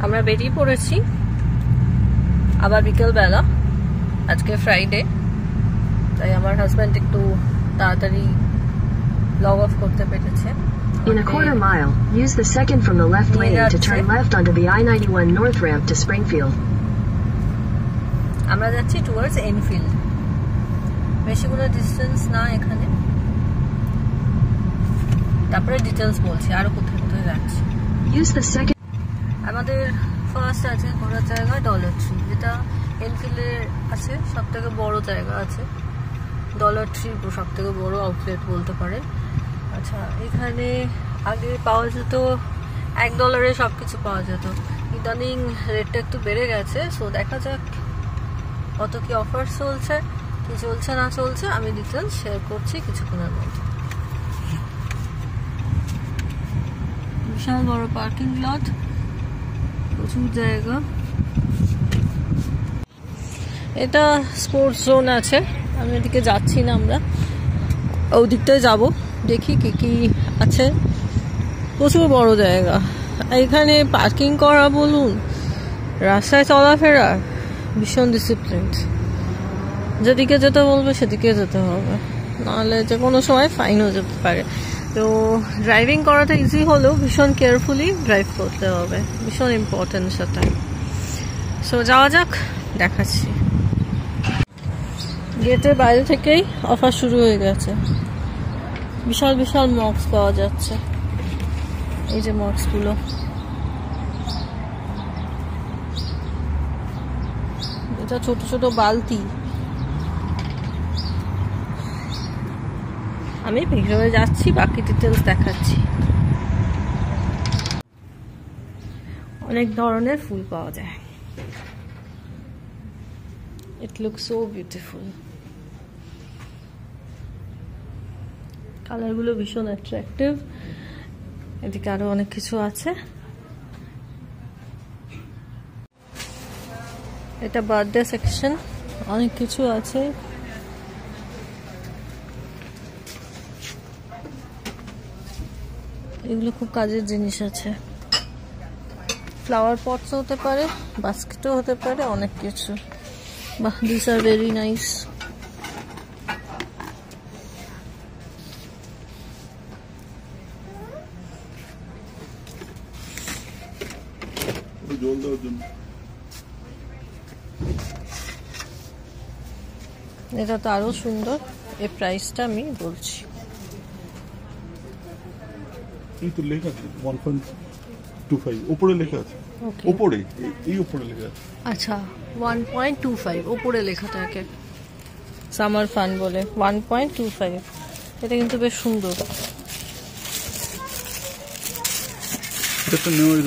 আমরা বেরিয়ে পড়েছি আবার বিকেলবেলা। আজকে ফ্রাইডে, তাই আমার হাজব্যান্ড একটু তাড়াতাড়ি লগ অফ করতে পেরেছে। In a quarter mile, use the second from the left lane to turn left onto the I-91 North ramp to Springfield. আমরা যাচ্ছি টুয়ার্ডস এনফিল্ড। বেশিগুলো ডিস্টেন্স না এখানে, তারপরে ডিটেলস বলছি আরো কোথায় কোথায় যাচ্ছি। আমাদের ফার্স্ট আছে ঘোরার জায়গা ডলার ট্রি, যেটা এনফিল্ডের আছে সব থেকে বড় জায়গা আছে। ডলার ট্রি সব থেকে বড় আউটলেট বলতে পারে। আচ্ছা, এখানে আগে পাওয়া যেত $1 সবকিছু পাওয়া যেত, ইদানিং রেটটা একটু বেড়ে গেছে। সো দেখা যাক কত কি অফার চলছে, কি চলছে না চলছে, আমি ডিটেলস শেয়ার করছি কিছুক্ষণের মধ্যে। বিশাল বড় পার্কিং লট, প্রচুর জায়গা। এটা স্পোর্টস জোন আছে, আমি ওদিকে যাচ্ছি না, আমরা ওদিকটায় যাবো, দেখি কি কি আছে। প্রচুর বড় জায়গা, এখানে পার্কিং করা বলুন, রাস্তায় চলাফেরা ভীষণ ডিসিপ্লিন। যেদিকে যেতে বলবে সেদিকে যেতে হবে, নাহলে যে কোনো সময় ফাইনও যেতে পারে। তো ড্রাইভিং করাটা ইজি হলেও ভীষণ কেয়ারফুলি ড্রাইভ করতে হবে, ভীষণ ইম্পর্টেন্ট সেটা। সো যাওয়া যাক, দেখাচ্ছি। গেটের বাইরে থেকেই অফার শুরু হয়ে গেছে, বিশাল বিশাল মগস পাওয়া যাচ্ছে। এই যে মগসগুলো, এটা ছোট ছোট বালতি। আমি ভিডিওয়ে যাচ্ছি, বাকি ডিটেলস দেখাচ্ছি। অনেক ধরনের ফুল পাওয়া যায়। ইট লুকস সো বিউটিফুল, কালারগুলো ভীষণ অ্যাট্রাকটিভ। এদিকে আরো অনেক কিছু আছে। এটা বার্থডে সেকশন, অনেক কিছু আছে। এগুলো খুব কাজের জিনিস আছে, ফ্লাওয়ার পটস হতে পারে, বাস্কেটও হতে পারে, অনেক কিছু। বাহ, দিস আর ভেরি নাইস। এটা তো আরো সুন্দর, এই প্রাইসটা আমি বলছি। এই তো লেখা আছে 1.25, উপরে লেখা আছে, উপরে এই উপরে লেখা আছে। আচ্ছা, 1.25 উপরে লেখা থাকে, সামার ফান বলে 1.25। এটা কিন্তু বেশ সুন্দর। এটা নেওয়ার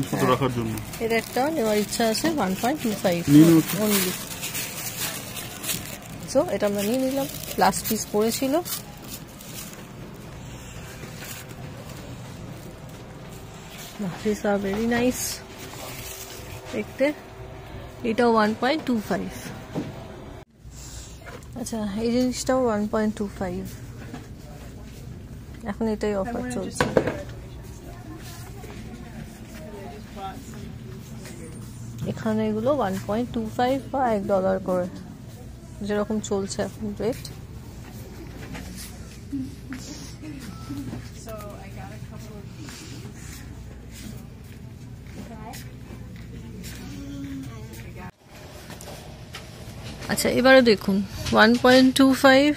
ফটো রাখার জন্য, এর একটা নেওয়ার ইচ্ছা আছে 1.25 অনলি। সো এটা আমরা নিয়ে নিলাম, লাস্ট পিস পড়েছিল। These are very nice দেখতে। এটাও 1.25। আচ্ছা, এই জিনিসটাও 1.25। এখন এটাই অফার চলছে। এখানে এগুলো 1.25 বা $1 করে, যেরকম চলছে এখন রেট। আচ্ছা, এবারে দেখুন 1.25,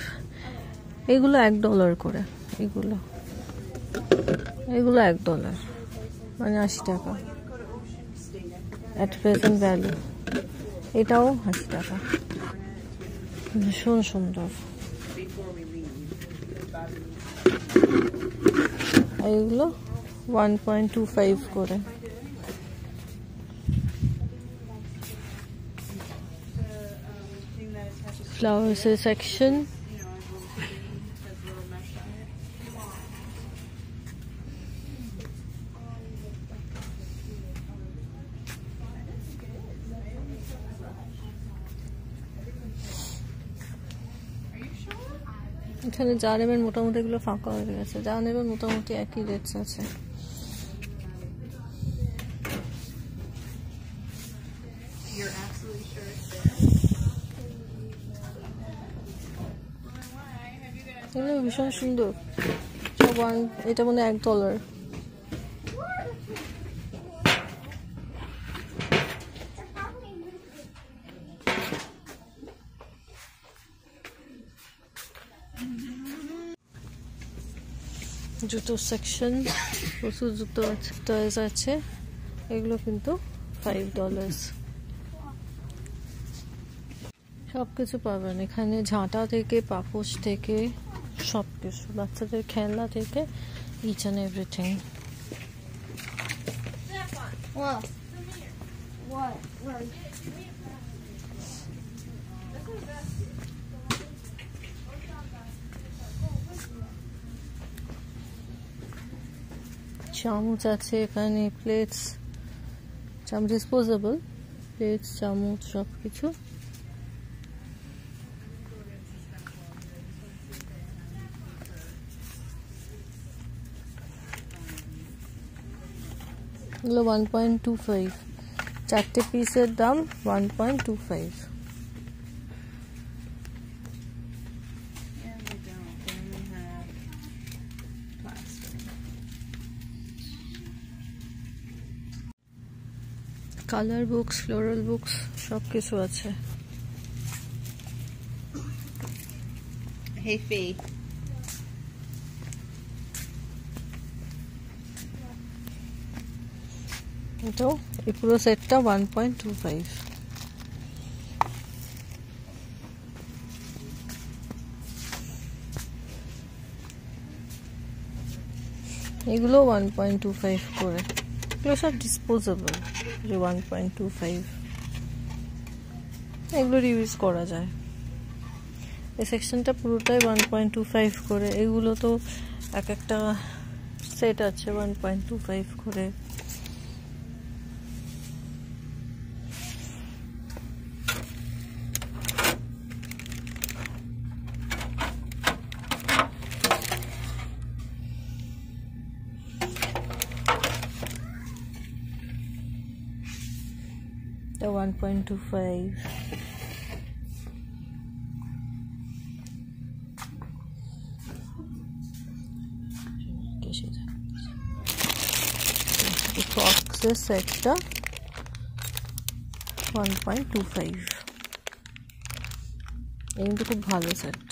এগুলো $1 করে। এগুলো $1, মানে 80 টাকা অ্যাট প্রেজেন্ট ভ্যালু। এটাও 80 টাকা, ভীষণ সুন্দর। এগুলো 1.25 করে। Flowers section, এখানে যা নেবেন মোটামুটি এগুলো ফাঁকা হয়ে গেছে, যা নেবেন মোটামুটি একই রেটস আছে। এগুলো ভীষণ সুন্দর সব। এটা মনে হয় $1। জুতো সেকশন, প্রচুর জুতো আছে, টয়েস আছে। এগুলো কিন্তু $5। সবকিছু পাবেন এখানে, ঝাঁটা থেকে পাপোশ থেকে সবকিছু, বাচ্চাদের খেলনা থেকে, ইচ অ্যান্ড এভরিথিং। চামচ আছে এখানে, প্লেটস, চামচ ডিসপোজেবল, প্লেটস, চামচ সবকিছু। এগুলো 1.25, 4টে পিসের দাম 1.25। কালার বুকস, ফ্লোরাল বুকস সবকিছু আছে। Hey Fee. এটাও এই পুরো সেটটা 1.25। এগুলো 1.25 করে। এগুলো সব ডিসপোজেবল, যে 1.25। এগুলো ইউজ করা যায়। এই সেকশনটা পুরোটাই 1.25 করে। এগুলো তো এক একটা সেট আছে 1.25 করে। The 1.25। Fox's সেটটা 1.25। এই কিন্তু খুব ভালো সেট।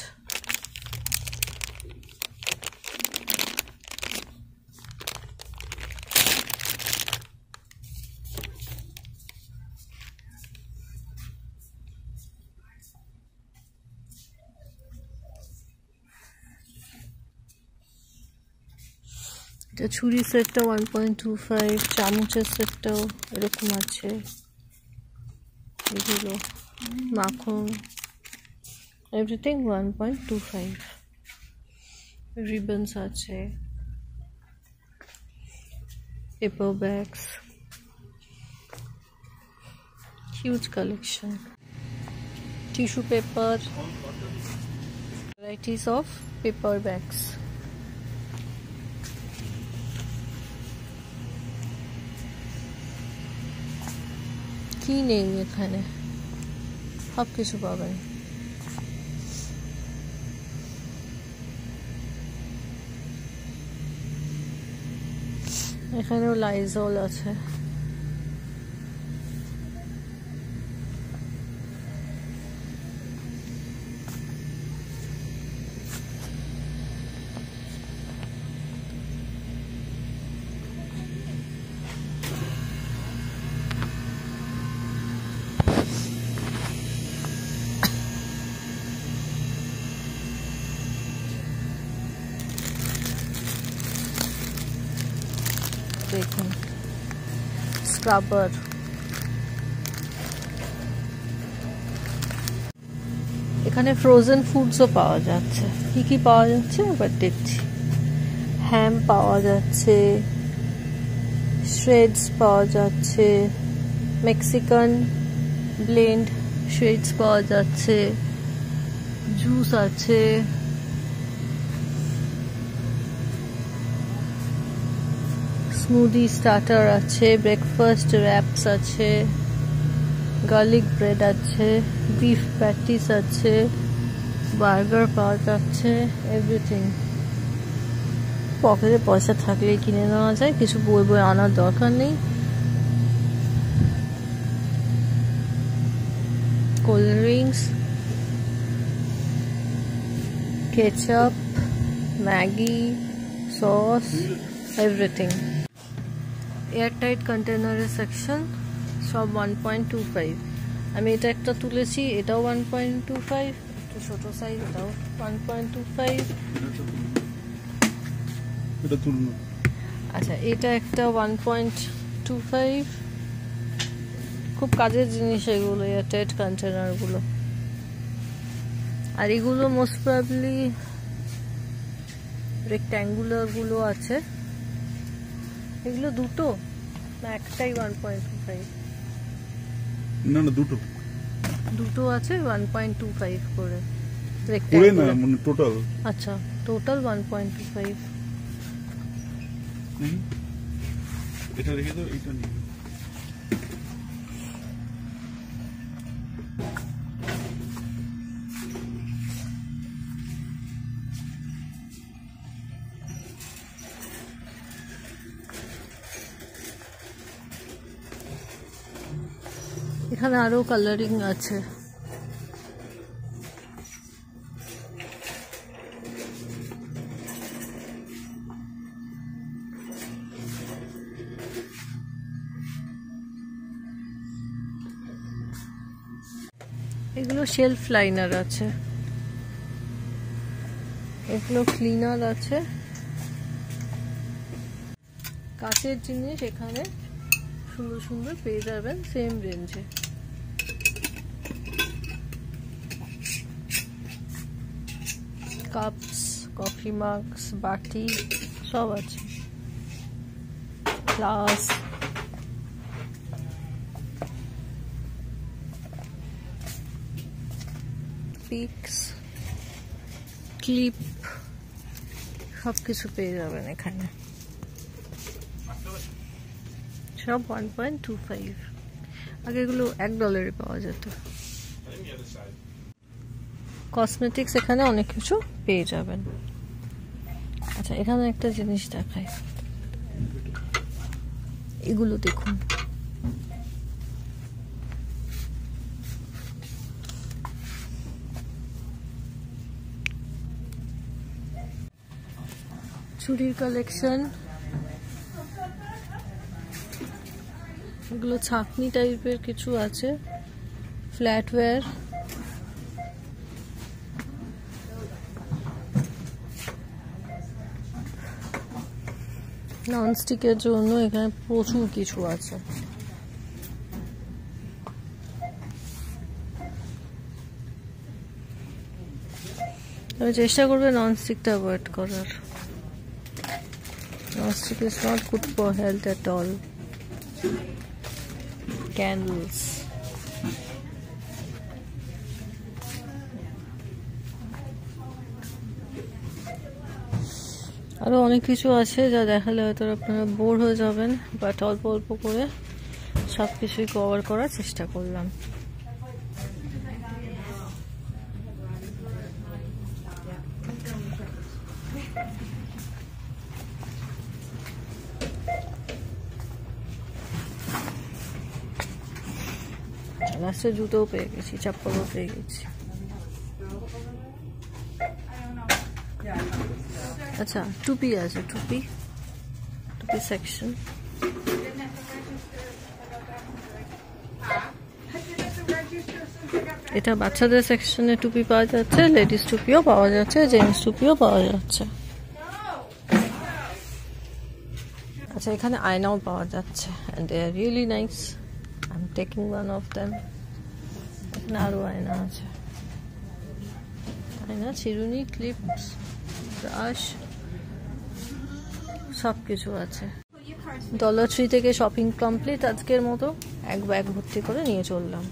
ছুরি সেটটা 1.25, চামচের সেটটাও এরকম আছে। এগুলো মাখন, এভরিথিং 1.25। রিবনস আছে, paper bags, huge collection. Tissue paper, varieties of paper bags। কি নেই এখানে, সব কিছু পাবেন। এখানেও লাইজল আছে। দেখুন স্ক্রাবার, এখানে ফ্রোজেন ফুডসও পাওয়া যাচ্ছে। কি কি পাওয়া যাচ্ছে এবার দেখছি। হ্যাম পাওয়া যাচ্ছে, শ্রেডস পাওয়া যাচ্ছে, মেক্সিকান ব্লেন্ড শ্রেডস পাওয়া যাচ্ছে, জুস আছে, স্মুদি স্টার্টার আছে, ব্রেকফাস্ট র্যাপস আছে, গার্লিক ব্রেড আছে, বিফ প্যাটিস আছে, বার্গার পাওয়া যাচ্ছে, এভরিথিং। পকেটে পয়সা থাকলেই কিনে নেওয়া যায়, কিছু বই বই আনার দরকার নেই। Cold drinks, ketchup, Maggi, sauce, everything. Airtight কন্টেনারের সেকশন, সব 1.25। আমি এটা একটা তুলেছি, এটাও 1.25, একটু ছোট সাইজ, এটাও 1.25। এটা তুলুন। আচ্ছা, এটা একটা 1.25। খুব কাজের জিনিস এগুলো, এয়ারটাইট কন্টেনারগুলো। আর এগুলো মোস্ট প্রবাবলি রেক্ট্যাঙ্গুলার গুলো আছে। এগুলো দুটো না একটাই 1.25? না না, দুটো দুটো আছে 1.25 করে করে না, রেক্ট্যাঙ্গুলার। মানে টোটাল। আচ্ছা, টোটাল 1.25। এটা রেখে দাও, এটা নিয়ে। এখানে আরো কালারিং আছে। এগুলো শেলফ লাইনার আছে, এগুলো ক্লিনার আছে। কাচের জিনিস এখানে সুন্দর সুন্দর পেয়ে যাবেন সেম রেঞ্জে। কাপস, কফি মাগস, বাটি সব আছে। গ্লাস, পিক্স, ক্লিপ সবকিছু পেয়ে যাবেন এখানে, সব 1.25। আগে এগুলো $1 পাওয়া যেত। কসমেটিক্স এখানে অনেক কিছু পেয়ে যাবেন। আচ্ছা, এখানে একটা জিনিস দেখাই, এগুলো দেখুন। চুড়ির কালেকশন, এগুলো ছাকনি টাইপের কিছু আছে। ফ্ল্যাটওয়্যার, ননস্টিকের জন্য এখানে প্রচুর কিছু আছে। তবে চেষ্টা করবে ননস্টিকটা অ্যাভয়েড করার। Nonstick is not good for health at all. Candles, আরো অনেক কিছু আছে যা দেখালে হয়তো আপনারা বোর হয়ে যাবেন, বাট অল্প অল্প করে সবকিছুই কভার করার চেষ্টা করলাম। লাস্টে জুতোও পেয়ে গেছি, চপ্পলও পেয়ে গেছি। আচ্ছা, টুপি আছে, টুপি সেকশন। এটা বাচ্চাদের সেকশনে টুপি পাওয়া যাচ্ছে, লেডিস টুপিও পাওয়া যাচ্ছে, জেন্টস টুপিও পাওয়া যাচ্ছে। আচ্ছা, এখানে আয়নাও পাওয়া যাচ্ছে, and they are really nice. I'm taking one of them. এখানে আরো আয়না আছে, আয়না, চিরুনি, ক্লিপস, ব্রাশ সবকিছু আছে। ডলার ট্রি থেকে শপিং কমপ্লিট আজকের মতো। এক ব্যাগ ভর্তি করে নিয়ে চললাম।